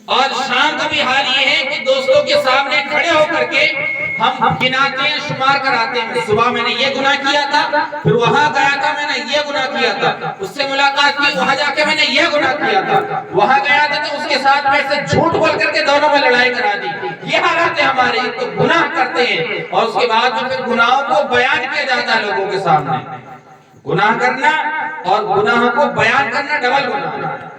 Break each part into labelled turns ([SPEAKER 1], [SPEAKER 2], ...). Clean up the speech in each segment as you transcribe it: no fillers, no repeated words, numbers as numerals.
[SPEAKER 1] اور شام کا بھی حال یہ ہے کہ دوستوں کے سامنے کھڑے ہو کر کے ہم گناتے ہیں، شمار کراتے ہیں، صبح میں نے یہ گناہ کیا تھا، پھر وہاں گیا تھا میں نے یہ گناہ کیا تھا، اس سے ملاقات کی وہاں جا کے میں نے یہ گناہ کیا تھا، وہاں گیا تھا تو اس کے ساتھ میں سے جھوٹ بول کر کے دونوں میں لڑائی کرا دی۔ یہ حالات ہیں ہمارے، تو گناہ کرتے ہیں اور اس کے بعد میں پھر گناہوں کو بیان کیا جاتا ہے لوگوں کے سامنے۔ گناہ کرنا اور گناہوں کو بیان کرنا ڈبل گناہ ہے۔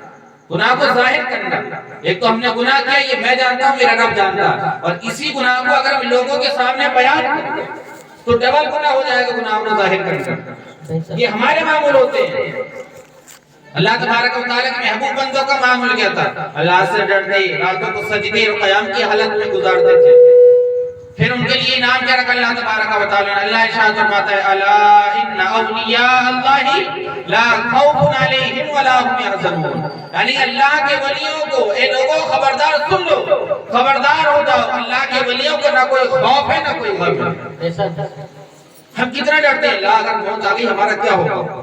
[SPEAKER 1] گناہ کو ظاہر کرنا، ایک تو ہم نے گناہ کیا یہ میں جانتا ہوں، میرا رب جانتا ہے، اور اسی گناہ کو اگر ہم لوگوں کے سامنے بیان کریں تو ڈبل گناہ ہو جائے گا گناہ کو ظاہر کرنا۔ یہ ہمارے معمول ہوتے ہیں۔ اللہ تبارک و تعالیٰ کے محبوب بندوں کا معمول کیا تھا؟ اللہ سے ڈرتے، راتوں کو سجدے اور قیام کی حالت میں گزارتے تھے۔ پھر ان کے لیے انعام کیا رکھا اللہ تبارک و تعالیٰ نے؟ اللہ ارشاد فرماتا ہے الا ان اولیاء اللہ لا خوف علیہم ولا هم يحزنون، یعنی اللہ کے ولیوں کو، اے لوگوں خبردار سن لو، خبردار ہو جاؤ، اللہ کے ولیوں کو نہ کوئی خوف ہے نہ کوئی غم ہے۔ ہم کتنا ڈرتے ہیں اللہ اگر موت آ گئی ہمارا کیا ہوگا،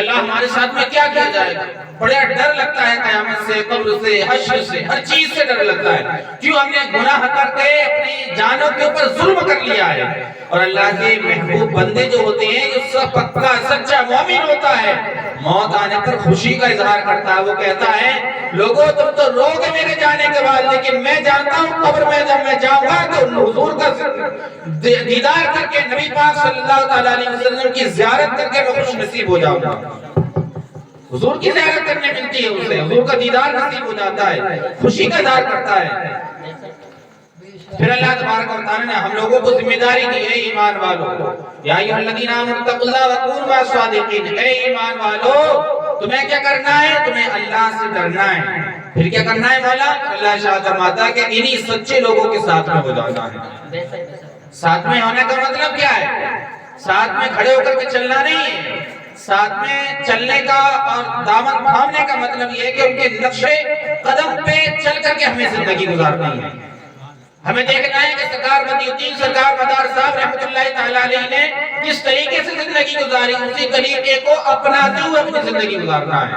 [SPEAKER 1] اللہ ہمارے ساتھ میں کیا کیا جائے گا، بڑا ڈر لگتا ہے قیامت سے، قبر سے، حشر سے، ہر چیز سے ڈر لگتا ہے۔ کیوں؟ ہم نے گناہ کر کے اپنی جانوں کے اوپر ظلم کر لیا ہے۔ اور اللہ کے محبوب بندے جو ہوتے ہیں، جو سب پکا سچا مومن ہوتا ہے، موت آنے پر خوشی کا اظہار کرتا ہے۔ وہ کہتا ہے لوگوں تم تو رو گے میرے جانے کے بعد، لیکن میں جانتا ہوں قبر میں جب میں جاؤں گا تو حضور کا دیدار کر کے، نبی پاک صلی اللہ علیہ وسلم کی زیارت کر کے میں خوش نصیب ہو جاؤں گا۔ حضور کی زیارت کرنے ملتی ہے اسے، حضور کا دیدار نصیب ہو جاتا ہے، خوشی کا اظہار کرتا ہے۔ پھر اللہ تبارک و تعالیٰ نے ہم لوگوں کو ذمہ داری دی، اے ایمان والو یا ایھا الذین آمنوا اتقوا اللہ وکونوا مع الصادقین، اے ایمان والو تمہیں کیا کرنا ہے؟ تمہیں اللہ سے ڈرنا ہے۔ پھر کیا کرنا ہے مولا؟ اللہ ارشاد فرماتا ہے کہ انہی سچے لوگوں کے ساتھ میں ہو جانا ہے۔ ساتھ میں ہونے کا مطلب کیا ہے؟ ساتھ میں کھڑے ہو کر کے چلنا نہیں ہے، ساتھ میں چلنے کا اور دامن تھامنے کا مطلب یہ ہے کہ ان کے نقش قدم پہ چل کر کے ہمیں زندگی گزارنی ہے۔ ہمیں دیکھنا ہے کہ سرکار بدی الدین سرکار مدار صاحب رحمۃ اللہ تعالیٰ علیہ نے کس طریقے سے زندگی گزاری، اسی طریقے کو اپناتے ہوئے اپنی زندگی گزارنا ہے۔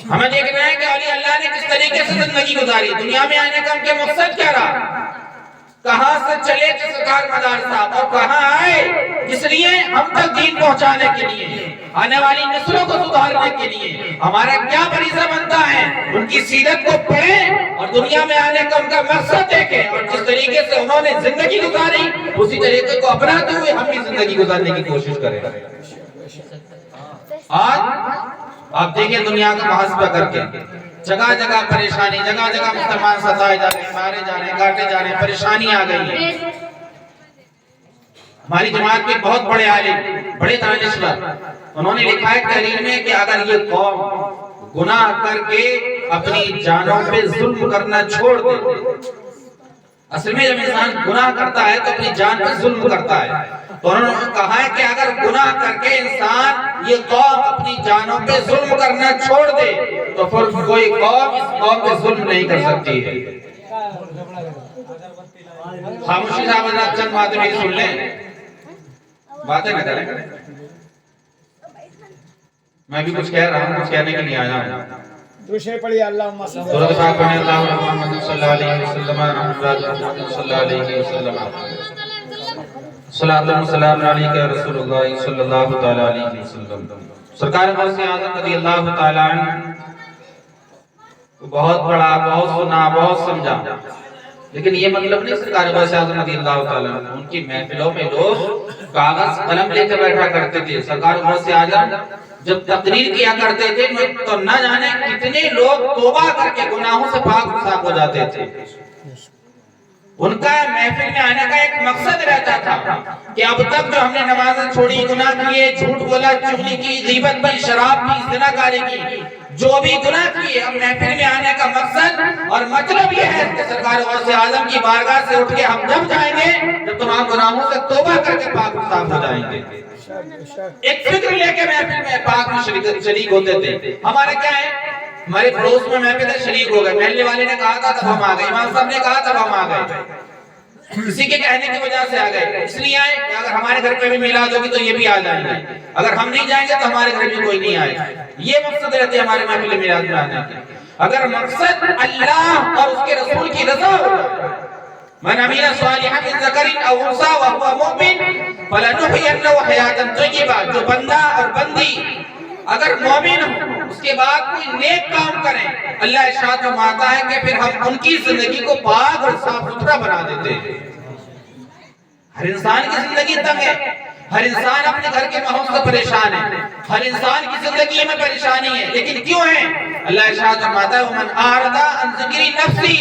[SPEAKER 1] ہمیں دیکھنا ہے کہ اولیاء اللہ نے کس طریقے سے زندگی گزاری، دنیا میں آنے کا ان کے مقصد کیا رہا، کہاں سے چلے تھے سرکار مدار صاحب اور کہاں آئے، اس لیے ہم تک دین پہنچانے کے لیے، آنے والی نسلوں کو سدھارنے کے لیے ہمارا کیا فریضہ بنتا ہے، ان کی سیرت کو پڑھیں اور دنیا میں آنے کا ان کا مقصد دیکھیں، اور جس طریقے سے انہوں نے زندگی گزاری اسی طریقے کو اپناتے ہوئے ہم بھی زندگی گزارنے کی کوشش کریں۔ آج آپ دیکھیں دنیا کا محاسبہ کر کے، جگہ جگہ پریشانی، جگہ جگہ مسلمان ستائے جا رہے ہیں، مارے جا رہے ہیں، کاٹے جا رہے ہیں، پریشانی آ گئی ہے۔ ہماری جماعت کے بہت بڑے عالم، بڑے دانشور، انہوں نے لکھا ہے تحریر میں کہ اگر یہ قوم گناہ کر کے اپنی جانوں پہ ظلم کرنا چھوڑ دے، اصل میں جب انسان گناہ کرتا ہے تو اپنی جان پہ ظلم کرتا ہے، تو انہوں نے کہا ہے کہ اگر گناہ کر کے انسان، یہ قوم اپنی جانوں پہ ظلم کرنا چھوڑ دے تو پھر کوئی قوم اس قوم پہ ظلم نہیں کر سکتی ہے۔ خاموشی صاحب حضرات چند باتیں میری سن لیں، باتیں نہ کریں، میں بھی کچھ کہہ رہا ہوں، کچھ کہنے کے لیے آیا ہوں۔
[SPEAKER 2] دوسرے پڑھیے اللہم صلی
[SPEAKER 1] سورۃ پاک پڑھیں، اللہم محمد صلی اللہ علیہ وسلم، محمد صلی اللہ علیہ وسلم، صلاۃ والسلام علیک یا رسول اللہ صلی اللہ تعالی علیہ وسلم۔ سرکار غوث اعظم رضی اللہ تعالی عنہ بہت بڑا، بہت سنا، بہت سمجھا، لیکن یہ مطلب نہیں سرکار غوث اعظم رضی اللہ تعالی عنہ ان کی محفلوں میں لوگ کاغذ قلم لے کر بیٹھا کرتے تھے۔ سرکار غوث اعظم جب تقریر کیا کرتے تھے تو نہ جانے کتنے لوگ توبہ کر کے گناہوں سے پاک صاف ہو جاتے تھے۔ ان کا محفل میں آنے کا ایک مقصد رہتا تھا کہ اب تک جو ہم نے نمازیں چھوڑی، گناہ کیے، جھوٹ بولا، چغلی کی، غیبت کی، شراب کی، زنا کاری کی، جو بھی گناہ کیے، اب محفل میں آنے کا مقصد اور مطلب یہ ہے کہ سرکار غوث اعظم کی بارگاہ سے اٹھ کے ہم جب جائیں گے جب تمام گناہوں سے توبہ کر کے پاک صاف ہو جائیں گے۔ ایک فکر لے کے محفل میں پاک میں شریک ہوتے تھے۔ ہمارے کیا ہے، ہمارے پڑوس میں محفل ہے، شریک ہو گئے، محلے والے نے کہا تھا تب ہم آ گئے، امام صاحب نے کہا تب ہم آ گئے، کسی کے کہنے کی وجہ سے آ گئے، اس لیے آئے کہ اگر ہمارے گھر پہ بھی میلاد ہوگی تو یہ بھی آ جائیں گے، اگر ہم نہیں جائیں گے تو ہمارے گھر بھی کوئی نہیں آئے۔ یہ مقصد رہتے ہیں ہمارے محفل میلاد میں آنے کے۔ اگر مقصد اللہ اور اس کے رسول کی رضا ہو من عمل صالحا من ذکر او انثى وهو مؤمن فلنحيينه حیاتا طیبہ، جو بندہ اور بندی اگر مومن ہو اس کے بعد کوئی نیک کام کریں، اللہ ارشاد فرماتا ہے کہ پھر ہم ان کی زندگی کو پاک اور صاف ستھرا بنا دیتے ہیں۔ ہر انسان کی زندگی تنگ ہے، ہر انسان اپنے گھر کے ماحول سے پریشان ہے، ہر انسان کی زندگی میں پریشانی ہے، لیکن کیوں ہے؟ اللہ ارشاد فرماتا ہے وَمَنْ أَعْرَضَ عَنْ ذِكْرِ نَفْسِي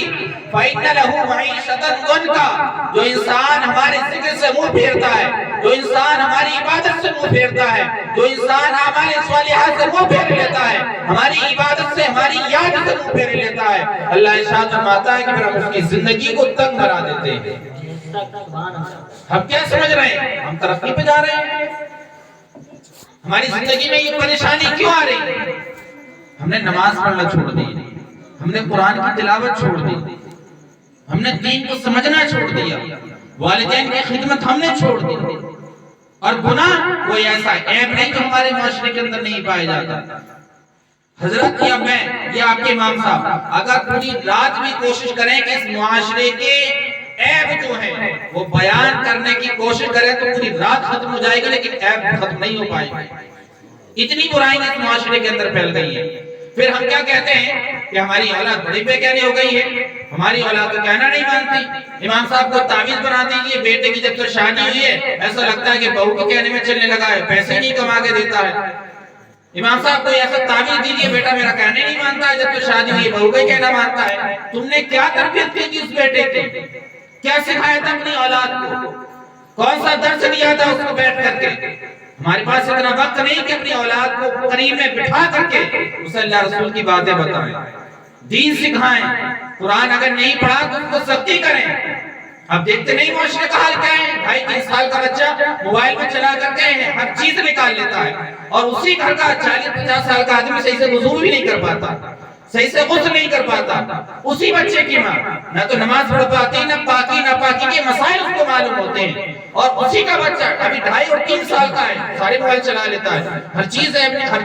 [SPEAKER 1] فَإِنَّ لَهُ مَعِيشَةً ضَنْكًا، جو انسان ہمارے ذکر سے منہ پھیرتا ہے، جو انسان ہماری عبادت سے منہ پھیرتا ہے، جو انسان ہمارے صالحات سے منہ پھیر لیتا ہے، ہماری عبادت سے ہماری یاد سے منہ پھیر لیتا ہے، اللہ ارشاد فرماتا ہے کہ پھر ہم اس کی زندگی کو تنگ بنا دیتے ہیں۔ ہم کیا سمجھ رہے ہیں؟ ہم ترقی پہ جا رہے ہیں؟ ہماری زندگی میں یہ پریشانی کیوں آ رہی ہے؟ ہم نے نماز پڑھنا چھوڑ دی، ہم نے قرآن کی تلاوت چھوڑ دی، ہم نے دین کو سمجھنا چھوڑ دیا، والدین کی خدمت ہم نے چھوڑ دی، اور گناہ کوئی ایسا عیب نہیں جو ہمارے معاشرے کے اندر نہیں پائے جاتا۔ حضرت یا میں یا آپ کے امام صاحب اگر پوری رات بھی کوشش کریں کہ اس معاشرے کے عیب جو ہے وہ بیان کرنے کی کوشش کریں تو پوری رات ختم ہو جائے گی، لیکن عیب ختم نہیں ہو پائے گی۔ اتنی برائیاں اس معاشرے کے اندر پھیل گئی ہیں۔ پھر ہم کیا کہتے ہیں کہ ہماری اولاد بڑی بے کہنی ہو گئی ہے، ہماری اولاد تو کہنا نہیں مانتی۔ امام صاحب کو تعویذ بنا دیجیے، بیٹے کی جب تو شادی ہوئی ہے ایسا لگتا ہے کہ بہو کے کہنے میں چلنے لگا ہے، پیسے نہیں کما کے دیتا ہے۔ امام صاحب کو ایسا تعویذ دیجیے، بیٹا میرا کہنے نہیں مانتا ہے، جب تو شادی ہوئی بہو کا کہنا مانتا ہے۔ تم نے کیا تربیت کی تھی اس بیٹے کی؟ کیا سکھایا تھا اپنی اولاد کو؟ کون سا درس دیا تھا اس کو بیٹھ کر کے؟ ہمارے پاس اتنا وقت نہیں کہ اپنی اولاد کو قریب میں بٹھا کر کے اسے اللہ رسول کی باتیں بتائیں، دین سکھائیں۔ قرآن اگر نہیں پڑھا تو اس کو سختی کریں۔ اب دیکھتے نہیں معاشرے کا حال کیا ہے؟ 2.5-3 سال کا بچہ موبائل میں چلا کر کے ہر چیز نکال لیتا ہے، اور اسی گھر کا 40-50 سال کا آدمی صحیح سے وضو بھی نہیں کر پاتا، صحیح سے غسل نہیں کر پاتا۔ اسی بچے کی ماں نہ تو نماز پڑھ پاتی، نہ پاکی نہ پاکی کے مسائل اس کو معلوم ہوتے ہیں، اور اسی کا بچہ ابھی 2.5 اور 3 سال کا ہے، سارے موبائل چلا لیتا ہے، ہر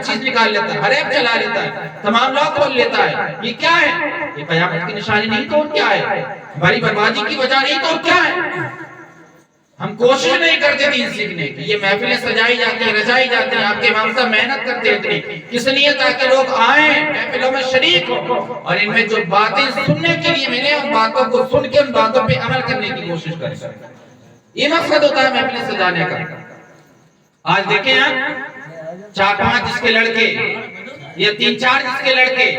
[SPEAKER 1] چیز نکال لیتا ہے، ہر ایپ چلا لیتا ہے، تمام لاک کھول لیتا ہے۔ یہ کیا ہے؟ یہ قیامت کی نشانی نہیں تو کیا ہے؟ ہماری بربادی کی وجہ نہیں تو کیا ہے؟ ہم کوشش نہیں کرتے دین سیکھنے کی، یہ محفلیں سجائی جاتی ہیں، رچائی جاتی ہیں، آپ کے امام صاحب محنت کرتے ہیں اتنی کس لیے؟ تاکہ لوگ آئیں، محفلوں میں شریک ہوں، اور ان میں جو باتیں سننے کے لیے ملے ان باتوں کو سن کے ان باتوں پہ عمل کرنے کی کوشش کریں۔ یہ مقصد ہوتا ہے محفلیں سجانے کا۔ آج دیکھیں آپ 4-5 جس کے لڑکے یا 3-4 جس کے لڑکے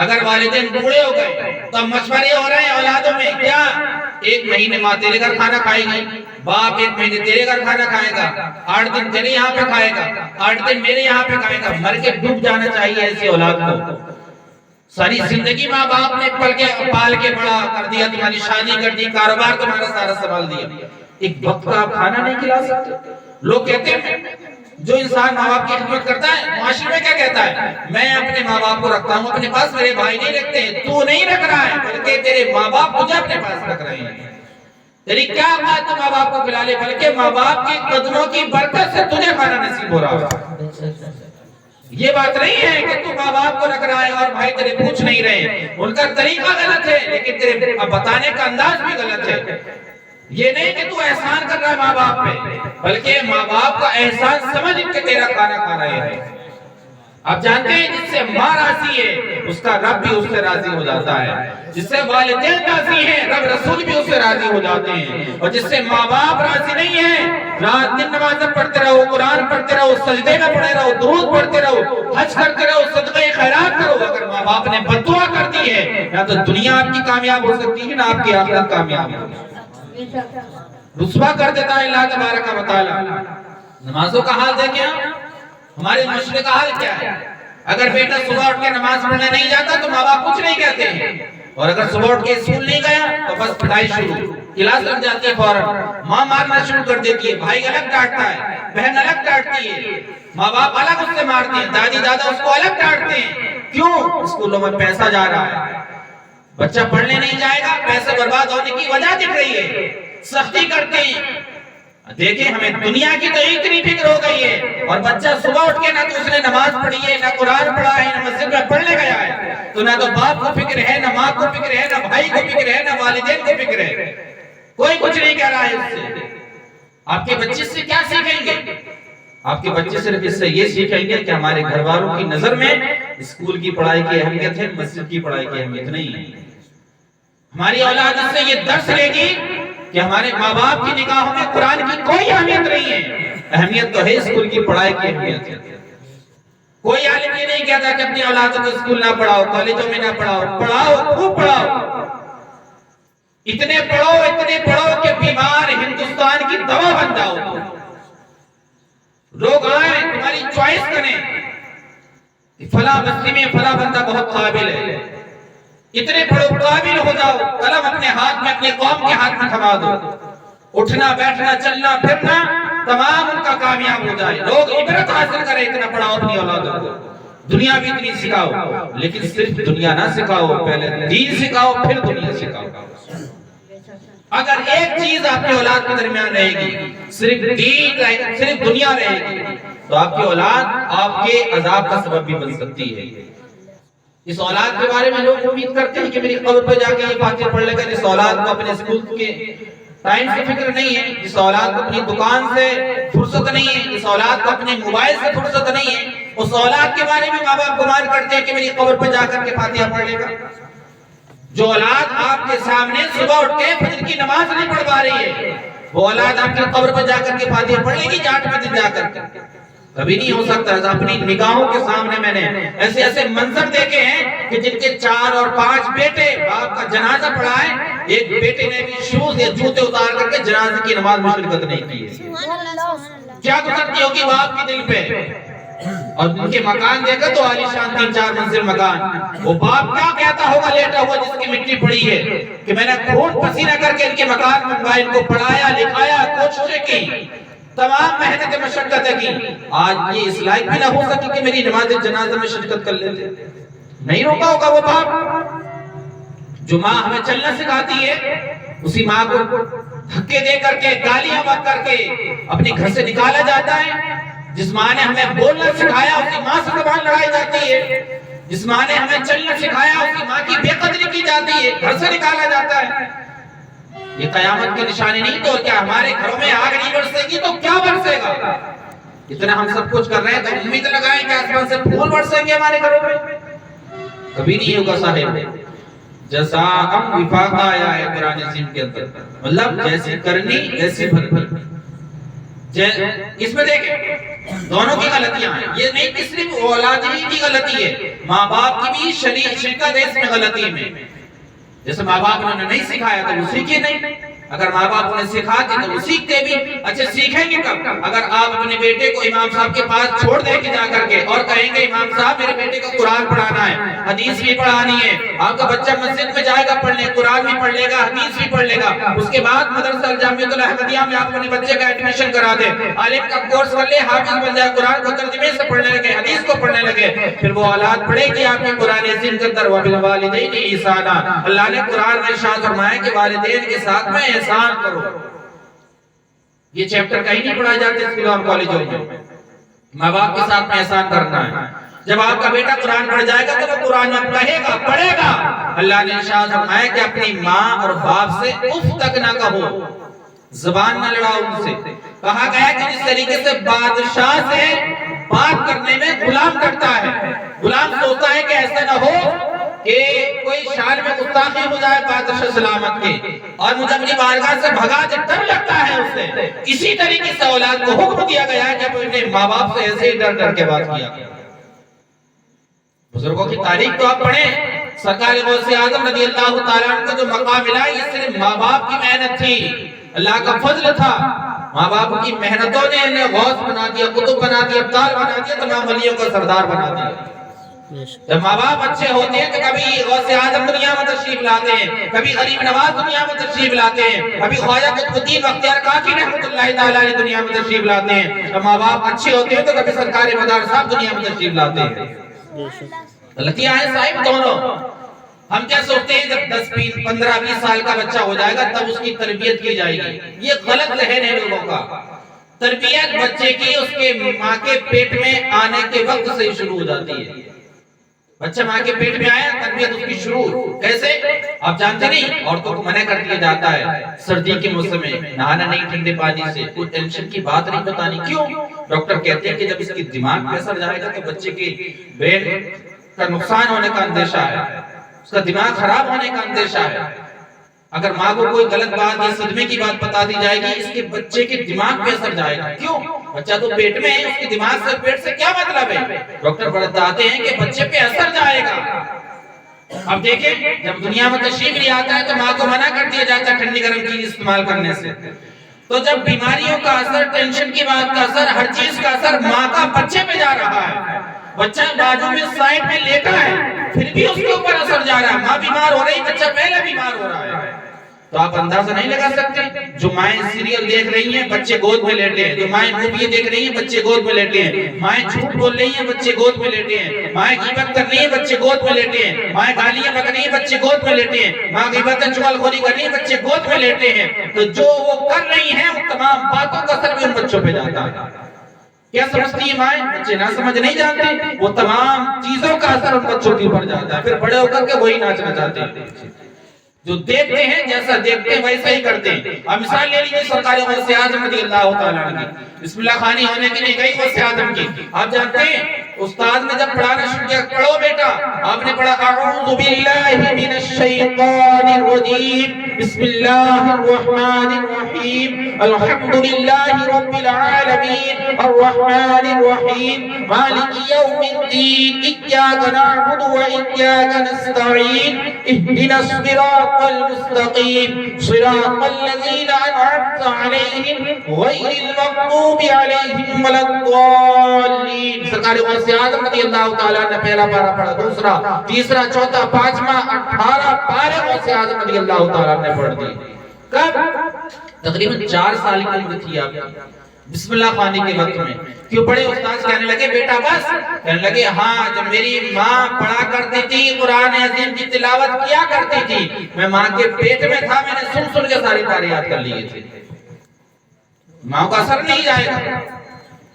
[SPEAKER 1] اگر والدین بوڑھے ہو گئے تو مشورے ہو رہے ہیں اولادوں میں، کیا 1 مہینے ماں تیرے گھر کھانا کھائے گی، باپ 1 مہینے تیرے گھر کھانا کھائے گا، 8 دن تیرے یہاں پہ کھائے گا، 8 دن میرے یہاں پہ کھائے گا۔ مر کے ڈوب جانا چاہیے ایسی اولاد کو۔ ساری زندگی ماں باپ نے پال کے بڑا کر دیا، تمہاری شادی کر دی، کاروبار تمہارا سارا سنبھال دیا، ایک وقت کا آپ کھانا نہیں کھلا سکتے۔ لوگ کہتے ہیں جو انسان ماں باپ کی خدمت کرتا ہے معاشرے میں کیا کہتا ہے؟ میں اپنے ماں باپ کو رکھتا ہوں، اپنے پاس میرے بھائی نہیں رکھتے ہیں۔ تو نہیں رکھ رہا ہے بلکہ تیرے ماں باپ تجھے اپنے پاس رکھ رہے ہیں۔ تیری کیا بات تو ماں باپ کو کھلا لے، بلکہ ماں باپ کے قدموں کی برکت سے تجھے کھانا نصیب ہو رہا ہے۔ یہ بات نہیں ہے کہ تو ماں باپ کو رکھ رہا ہے اور بھائی تیرے پوچھ نہیں رہے، ان کا طریقہ غلط ہے لیکن تیرے بتانے کا انداز بھی غلط ہے۔ یہ نہیں کہ تو احسان کر رہا ہے ماں باپ پہ، بلکہ ماں باپ کا احسان سمجھ کے تیرا کھانا کھا رہے ہیں۔ آپ جانتے ہیں جس سے ماں راضی ہے اس کا رب بھی اس سے راضی ہو جاتا ہے، جس سے والدین راضی ہیں رب رسول بھی اس سے راضی ہو جاتے ہیں، اور جس سے ماں باپ راضی نہیں ہیں رات دن نماز پڑھتے رہو، قرآن پڑھتے رہو، سجدے میں پڑے رہو، درود پڑھتے رہو، حج کرتے رہو، صدقہ خیرات کرو، اگر ماں باپ نے بد دعا کر دی ہے نہ تو دنیا آپ کی کامیاب ہو سکتی ہے نہ آپ کی آخرت کامیاب ہو سکتی ہے۔ رسوا کر دیتا ہے اللہ تبارک و تعالی۔ نمازوں کا حال دیکھیں، ہمارے معاشرے کا حال کیا ہے؟ اگر بیٹا صبح اٹھ کے نماز پڑھنے نہیں جاتا تو ماں باپ کچھ نہیں کہتے ہیں، اور اگر صبح اٹھ کے اسکول نہیں گیا تو بس پڑھائی شروع، کلاس لگ جاتی ہے، فوراً ماں مارنا شروع کر دیتی ہے، بھائی الگ ڈانٹتا ہے، بہن الگ ڈانٹتی ہے، ماں باپ الگ اس سے مارتے ہیں، دادی دادا اس کو الگ ڈانٹتے ہیں۔ کیوں؟ اسکولوں میں پیسہ جا رہا ہے، بچہ پڑھنے نہیں جائے گا، پیسے برباد ہونے کی وجہ دکھ رہی ہے، سختی کرتے ہیں۔ دیکھیں ہمیں دنیا کی تو اتنی فکر ہو گئی ہے، اور بچہ صبح اٹھ کے نہ تو اس نے نماز پڑھی ہے، نہ قرآن پڑھا ہے، نہ مسجد میں پڑھنے گیا ہے، تو نہ تو باپ کو فکر ہے، نہ ماں کو فکر ہے، نہ بھائی کو فکر ہے، نہ والدین کو فکر ہے، کوئی کچھ نہیں کہہ رہا ہے اس سے۔ آپ کے بچے سے کیا سیکھیں گے؟ آپ کے بچے صرف اس سے یہ سیکھیں گے کہ ہمارے گھر والوں کی نظر میں اسکول کی پڑھائی کی اہمیت ہے، مسجد کی پڑھائی کی اہمیت نہیں ہے۔ ہماری اولاد اس سے یہ درس لے گی کہ ہمارے ماں باپ کی نگاہوں میں قرآن کی کوئی اہمیت نہیں ہے، اہمیت تو ہے اسکول کی پڑھائی کی اہمیت ہے۔ کوئی عالم یہ نہیں کہتا کہ اپنی اولادوں کو اسکول نہ پڑھاؤ، کالجوں میں نہ پڑھاؤ، پڑھاؤ، خوب پڑھاؤ، اتنے پڑھو کہ بیمار ہندوستان کی دوا بن جاؤ۔ لوگ آئیں تمہاری چوائس کریں کہ فلاں بستی میں فلاں بندہ بہت قابل ہے، اتنے پڑھو قابل ہو جاؤ، قلم اپنے ہاتھ میں اپنے قوم کے ہاتھ میں تھما دو، اٹھنا بیٹھنا چلنا پھرنا تمام ان کا کامیاب ہو جائے، لوگ عبرت حاصل کریں۔ اتنا پڑھاؤ اپنی اولادوں کو، دنیا بھی اتنی سکھاؤ، لیکن صرف دنیا نہ سکھاؤ، پہلے دین سکھاؤ پھر دنیا سکھاؤ۔ اگر ایک چیز آپ کی اولاد کے درمیان رہے گی، صرف دین رہے گی، صرف دنیا رہے گی، تو آپ کی اولاد آپ کے عذاب کا سبب بھی بن سکتی ہے۔ اس اولاد کے بارے میں لوگ امید کرتے ہیں کہ میری قبر پہ جا کے یہ فاتحہ پڑھ لے گا۔ اس اولاد کو اپنے اسکول کے ٹائم سے فکر نہیں ہے، اس اولاد کو اپنی دکان سے فرصت نہیں ہے، اس اولاد کو اپنے موبائل سے فرصت نہیں ہے، اس اولاد کے بارے میں ماں باپ گمان کرتے ہیں کہ میری قبر پہ جا کر کے فاتحہ پڑھ لے گا۔ جو اولاد آپ کے سامنے صبح اٹھ کے فجر کی نماز نہیں پڑھ پا رہی ہے، وہ اولاد آپ کی قبر پہ جا کر کے فاتحہ پڑھ لے گی جاٹ میں دن جا کر کے؟ کبھی نہیں ہو سکتا۔ اپنی نگاہوں کے سامنے میں نے ایسے ایسے منظر دیکھے ہیں کہ جن کے 4 اور 5 بیٹے باپ کا جنازہ پڑھائے، ایک بیٹے نے بھی شوز یا جوتے اتار کر کے جنازے کی نماز میں شرکت نہیں کی ہے۔ کیا گزرتی ہوگی باپ کی دل پہ؟ اور ان کے مکان دیکھا تو عالیشان 3-4 منزل مکان، وہ باپ کیا کہتا ہوگا لیٹا ہوا جس کی مٹی پڑی ہے کہ میں نے خون پسینہ کر کے ان کے مکان بنوائے، ان کو پڑھایا لکھایا، کوششیں کی، تمام محنت مشقتیں کی، آج یہ اس لائق بھی نہ ہو سکی کہ میری نماز جنازہ میں شرکت کر لیتے؟ نہیں روکا ہوگا وہ باپ۔ جو ماں ہمیں چلنا سکھاتی ہے، اسی ماں کو دھکے دے کر کے گالیاں بک کر کے اپنے گھر سے نکالا جاتا ہے۔ جس ماں نے ہمیں بولنا سکھایا اسی ماں سے زبان لڑائی جاتی ہے، جس ماں نے ہمیں چلنا سکھایا اسی ماں کی بے قدری کی جاتی ہے، گھر سے نکالا جاتا ہے۔ یہ قیامت کی نشانی نہیں تو کیا ہمارے گھروں میں آگ نہیں برسے گی تو کیا برسے گا؟ اتنا ہم سب کچھ کر رہے ہیں تو امید لگائیں کہ آسمان سے پھول برسیں گے ہمارے گھروں میں؟ کبھی نہیں ہوگا صاحب۔ جزاءً وفاقا آیا ہے قرآن عظیم کے اندر، مطلب جیسی کرنی ایسی بھرنی۔ اس میں دیکھیں دونوں کی غلطیاں ہیں، یہ نہیں کہ صرف اولاد ہی کی غلطی ہے، ماں باپ کی بھی شرکت ہے اس میں غلطی میں۔ جیسے ماں باپ نے نہیں سکھایا تو وہ سیکھے نہیں، اگر ماں باپ نے سکھا دی تو وہ سیکھتے بھی۔ اچھا سیکھیں گے کب؟ اگر آپ اپنے بیٹے کو امام صاحب کے پاس چھوڑ دیں گے جا کر کے اور کہیں گے امام صاحب میرے بیٹے کو قرآن پڑھانا ہے، حدیث بھی پڑھانی ہے، آپ کا بچہ مسجد میں جائے گا پڑھنے، قرآن بھی پڑھ لے گا، حدیث بھی پڑھ لے گا، اس کے بعد مدرسہ الجامعۃ الاحمدیہ میں آپ اپنے بچے کا ایڈمیشن کرا دیں، عالم کا کورس کر لے، حافظ بن جائے، قرآن کو ترجمے سے پڑھنے لگے، حدیث کو پڑھنے لگے، پھر وہ اولاد پڑھے گی آپ کے قرآن عظیم کے اندر وَبِالْوَالِدَيْنِ إِحْسَانًا۔ اللہ نے قرآن میں ارشاد فرمایا کہ والدین کے ساتھ میں احسان کرو۔ یہ چیپٹر کہیں نہیں پڑھائے جاتے اسکول اور کالجوں میں، ماں باپ کے ساتھ میں احسان کرنا ہے۔ جب آپ کا بیٹا قرآن پڑھ جائے گا تو وہ قرآن میں کہے گا، پڑھے گا۔ اللہ نے ارشاد فرمایا کہ اپنی ماں اور باپ سے اف تک نہ کہو، زبان نہ لڑاؤ ان سے۔ کہا گیا کہ جس طریقے سے بادشاہ سے بات کرنے میں غلام کرتا ہے، غلام سوچتا ہے کہ ایسا نہ ہو کہ کوئی شان میں گستاخی ہو جائے بادشاہ سلامت کے اور مجھے اپنی بارگاہ سے بھگا دے، ڈر لگتا ہے اس سے۔ اسی طریقے سے اولاد کو حکم دیا گیا ہے جب انہیں ماں باپ سے ایسے ہی ڈر ڈر کے بات کیا گیا۔ بزرگوں کی تاریخ تو آپ پڑھیں، سرکار غوث اعظم رضی اللہ تعالیٰ عنہ کا جو مقام ملا یہ صرف ماں باپ کی محنت تھی، اللہ کا فضل تھا۔ ماں باپ کی محنتوں نے انہیں غوث بنا دیا، قطب بنا دیا، ابدال بنا دیا، تمام ولیوں کا سردار بنا دیا۔ جب ماں باپ اچھے ہوتے ہیں تو کبھی غوث اعظم دنیا میں تشریف لاتے ہیں، کبھی غریب نواز دنیا میں تشریف لاتے ہیں، کبھی خواجہ قطب الدین بختیار کاکی رحمۃ اللہ تعالیٰ علیہ دنیا میں تشریف لاتے ہیں۔ جب ماں باپ اچھے ہوتے ہیں تو کبھی سرکار مدار صاحب دنیا میں تشریف لاتے ہیں۔ غلطیاں ہیں صاحب دونوں۔ ہم کیا سوچتے ہیں جب 10 15 20 سال کا بچہ ہو جائے گا تب اس کی تربیت کی جائے گی، یہ غلط ذہن ہے لوگوں کا۔ تربیت بچے کی اس کے ماں کے پیٹ میں آنے کے وقت سے شروع ہو جاتی ہے۔ بچہ ماں کے پیٹ میں آیا، تربیت اس کی شروع کیسے؟ آپ جانتے نہیں، عورتوں کو منع کر دیا جاتا ہے سردی کے موسم میں نہانا نہیں ٹھنڈے پانی سے، کوئی ٹینشن کی بات نہیں بتانی۔ کیوں؟ ڈاکٹر کہتے ہیں کہ جب اس کی دماغ پہ اثر جائے گا تو بچے کے برین کا نقصان ہونے کا اندیشہ ہے، اس کا دماغ خراب ہونے کا اندیشہ ہے۔ اگر ماں کو کوئی غلط بات یا صدمے کی بات بتا دی جائے گی، اس کے بچے کے دماغ پہ اثر جائے گا۔ کیوں؟ بچہ تو پیٹ میں ہے، اس کے دماغ سے پیٹ سے کیا مطلب ہے؟ ڈاکٹر بتاتے ہیں کہ بچے پہ اثر جائے گا۔ اب دیکھیں، جب دنیا میں تشریف لے آتا ہے تو ماں کو منع کر دیا جاتا ہے ٹھنڈی گرم چیز استعمال کرنے سے۔ تو جب بیماریوں کا اثر، ٹینشن کی بات کا اثر، ہر چیز کا اثر ماں کا بچے پہ جا رہا ہے، بچہ بازو میں سائیڈ میں لیٹا ہے پھر بھی اس کے اوپر اثر جا رہا ہے، ماں بیمار ہو رہی، بچہ پہلے بیمار ہو رہا ہے۔ تو آپ اندازہ نہیں لگا سکتے، جو مائیں سیریل دیکھ رہی ہیں بچے گود میں لیٹے ہیں، جو مائیں مووی دیکھ رہی ہیں بچے گود میں لیٹے ہیں، مائیں جھوٹ بول رہی ہیں بچے گود میں لیٹے ہیں، مائیں غیبت کر رہی ہیں بچے گود میں لیٹے ہیں، مائیں گالیاں بک رہی ہیں بچے گود میں لیٹے ہیں، ماں غیبت چغلخوری کر رہی ہیں بچے گود میں لیٹے ہیں۔ تو جو وہ کر رہی ہیں وہ تمام باتوں کا اثر بھی ان بچوں پہ جاتا ہے۔ کیا سمجھتی ہیں مائیں؟ بچے نہ سمجھ نہیں جانتے، وہ تمام چیزوں کا اثر ان بچوں کے اوپر جاتا ہے، پھر بڑے ہو کر کے وہی ناچنا چاہتے ہیں، جو دیکھتے ہیں جیسا دیکھتے ہیں ویسا ہی کرتے ہیں۔ اب مثال لے لیجیے سرکار غوث اعظم رضی اللہ تعالیٰ عنہ کی، بسم اللہ خوانی ہونے کے لیے گئی غوث اعظم کی۔ آپ جانتے ہیں استاد نے جب پڑھانا شروع کیا، پڑھو بیٹا، آپ نے پڑھا اعوذ باللہ من الشیطان الرجیم بسم اللہ الرحمن الرحیم الحمدللہ رب العالمین الرحمن الرحیم مالک یوم الدین ایاک نعبد و ایاک نستعین اہدنا الصراط المستقیم صراط الذین انعمت علیہم غیر المغضوب علیہم ولا الضالین۔ سرکار غوث اعظم رضی اللہ تعالیٰ نے پہلا پارہ پڑھا، دوسرا، تیسرا، چوتھا، پانچواں، 18 پارے غوث اعظم رضی اللہ تعالیٰ نے پڑھ دی۔ کب؟ تقریباً 4 سال کی عمر تھی آپ کی، بسم اللہ خوانی کے وقت میں۔ کیوں بڑے استاد کہنے لگے بیٹا بس، کہنے لگے ہاں جب میری ماں پڑھا کرتی تھی قرآن عظیم کی تلاوت کیا کرتی تھی، میں ماں کے پیٹ میں تھا، میں نے سن کے ساری پارے یاد کر لیے تھے۔ ماں کا اثر نہیں جائے گا۔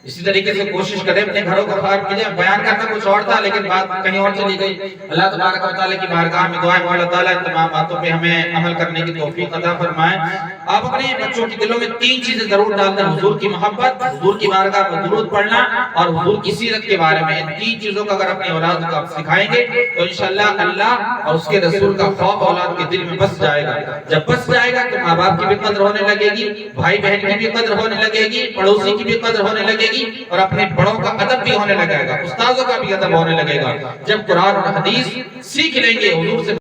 [SPEAKER 1] اسی طریقے سے کوشش کریں اپنے گھروں کو خراب کیجئے۔ بیان کرنا کچھ اور تھا لیکن بات کہیں اور چلی گئی۔ اللہ تبارک و تعالیٰ کی بارگاہ میں دعا ہے اللہ تعالیٰ ان تمام باتوں پہ ہمیں عمل کرنے کی توفیق عطا فرمائے۔ آپ اپنے بچوں کے دلوں میں 3 چیزیں ضرور ڈال دیں، حضور کی محبت، حضور کی بارگاہ میں درود پڑھنا اور حضور کی سیرت کے بارے میں۔ ان 3 چیزوں کو اگر اپنی اولاد کو آپ سکھائیں گے تو انشاءاللہ اللہ اور اس کے رسول کا خوف اولاد کے دل میں بس جائے گا۔ جب بس جائے گا تو ماں باپ کی بھی قدر ہونے لگے گی، بھائی بہن کی بھی قدر ہونے لگے گی، پڑوسی کی بھی قدر ہونے لگے گی اور اپنے بڑوں کا ادب بھی ہونے لگے گا، استاذوں کا بھی ادب ہونے لگے گا۔ جب قرآن اور حدیث سیکھ لیں گے، حضور سے